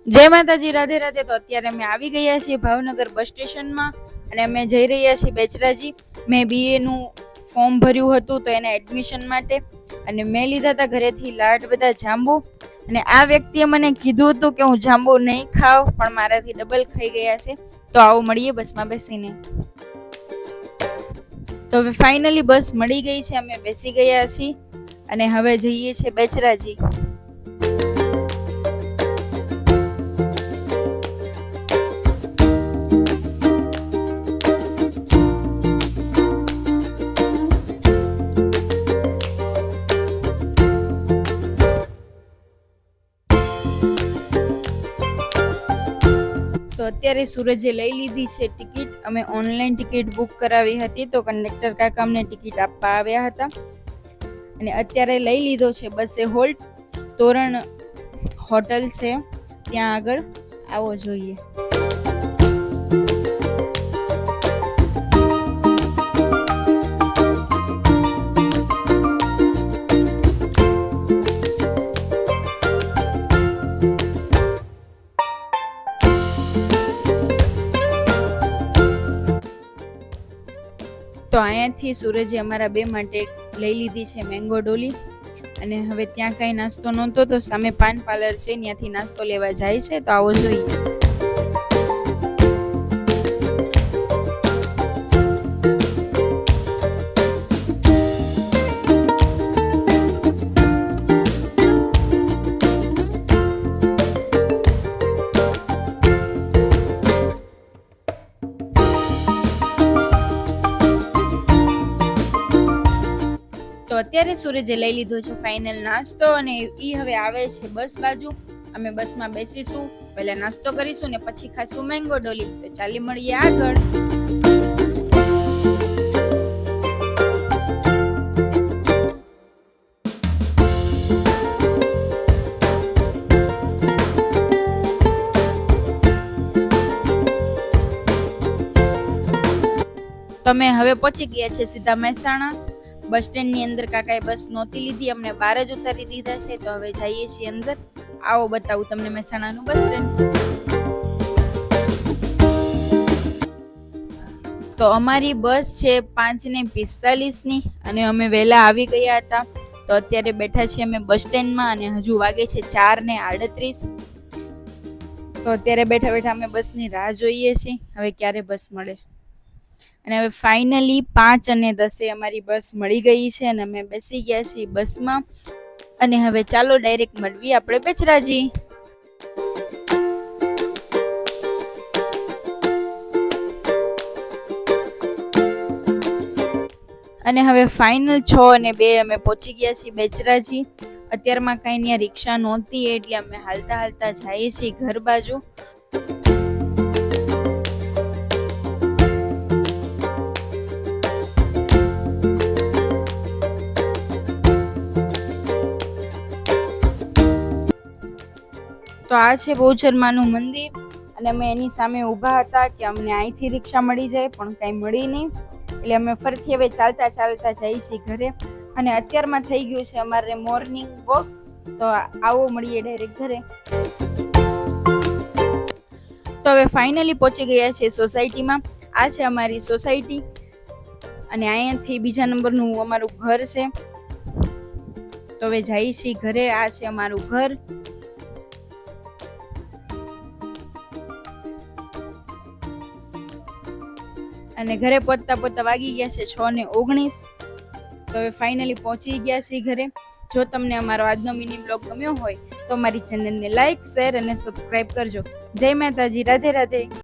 જય માતાજી, રાધે રાધે. તો અત્યારે અમે આવી ગયા છીએ ભાવનગર બસ સ્ટેશનમાં અને અમે જઈ રહ્યા છીએ બેચરાજી. મેં BA નું ફોર્મ ભર્યું હતું તો એના એડમિશન માટે, અને મેં લીધા હતા ઘરેથી લાડ બધા જાંબુ. અને આ વ્યક્તિએ મને કીધું હતું કે હું જાંબુ નહીં ખાવ, પણ મારાથી ડબલ ખાઈ ગયા છે. તો આવો મળીએ બસમાં બેસીને. તો હવે ફાઇનલી બસ મળી ગઈ છે, અમે બેસી ગયા છીએ અને હવે જઈએ છીએ બેચરાજી. તો અત્યારે સૂરજે લઈ લીધી છે ટિકિટ. અમે ઓનલાઈન ટિકિટ બુક કરાવી હતી, તો કંડક્ટર કાકા અમને ટિકિટ આપવા આવ્યા હતા અને અત્યારે લઈ લીધો છે બસે હોલ્ટ. તોરણ હોટલ છે ત્યાં આગળ, આવો જોઈએ. તો અહીંયાથી સૂરજે અમારા બે માટે લઈ લીધી છે મેંગો ડોલી. અને હવે ત્યાં કાંઈ નાસ્તો નહોતો તો સામે પાન પાર્લર છે, ત્યાંથી નાસ્તો લેવા જાય છે. તો આવો જોઈએ. તો અત્યારે સૂરજે લઈ લીધો છે ફાઇનલ નાસ્તો અને ઈ હવે આવે છે બસ બાજુ. અમે બસમાં બેસીશું, પહેલા નાસ્તો કરીશું ને પછી ખાશું મેંગો ડોલી. તો ચાલી મળીએ આગળ. તમે હવે પહોંચી ગયા છે સીધા મહેસાણા. બસ સ્ટેન્ડ ની અંદર કાકાએ બસ નહોતી લીધી, અમને બહાર જ ઉતારી દીધા છે. તો હવે જઈએ છીએ અંદર. આવો બતાવું તમને મહેસાણાનું બસ સ્ટેન્ડ. તો અમારી બસ છે 5:45 ની અને અમે વહેલા આવી ગયા હતા. તો અત્યારે બેઠા છીએ અમે બસ સ્ટેન્ડમાં અને હજુ વાગે છે 4:38. તો અત્યારે બેઠા બેઠા અમે બસની રાહ જોઈએ છીએ, હવે ક્યારે બસ મળે. અને હવે ફાઇનલી 5:10 અમારી બસ મળી ગઈ છે અને અમે બેસી ગયા છીએ બસમાં. અને હવે ચાલો ડાયરેક્ટ મળીએ આપણે બેચરાજી. અને હવે ફાઇનલ 6:02 અમે પહોંચી ગયા છીએ બેચરાજી. અત્યારમાં કાંઈ ત્યાં રિક્ષા નહોતી એટલે અમે હાલતા હાલતા જઈએ છીએ ઘર બાજુ. તો આ છે બહુચરમાનું મંદિર અને અમે એની સામે ઊભા હતા કે અમને અહીંથી રિક્ષા મળી જાય, પણ કાંઈ મળી નહીં. એટલે અમે ફરીથી હવે ચાલતા ચાલતા જઈએ છીએ ઘરે. અને અત્યારમાં થઈ ગયું છે અમારે મોર્નિંગ વોક. તો આવો મળીએ ડાયરેક્ટ ઘરે. તો હવે ફાઇનલી પહોંચી ગયા છે સોસાયટીમાં. આ છે અમારી સોસાયટી અને અહીંયાથી બીજા નંબરનું અમારું ઘર છે. તો હવે જઈએ છીએ ઘરે. આ છે અમારું ઘર. અને ઘરે પહોંચતા પહોંચતા વાગી ગયા છે 6:19. તો હવે ફાઇનલી પહોંચી ગયા છીએ ઘરે. જો તમને અમારો આજનો મિની બ્લોગ ગમ્યો હોય તો અમારી ચેનલને લાઈક, શેર અને સબસ્ક્રાઇબ કરજો. જય માતાજી, રાધે રાધે.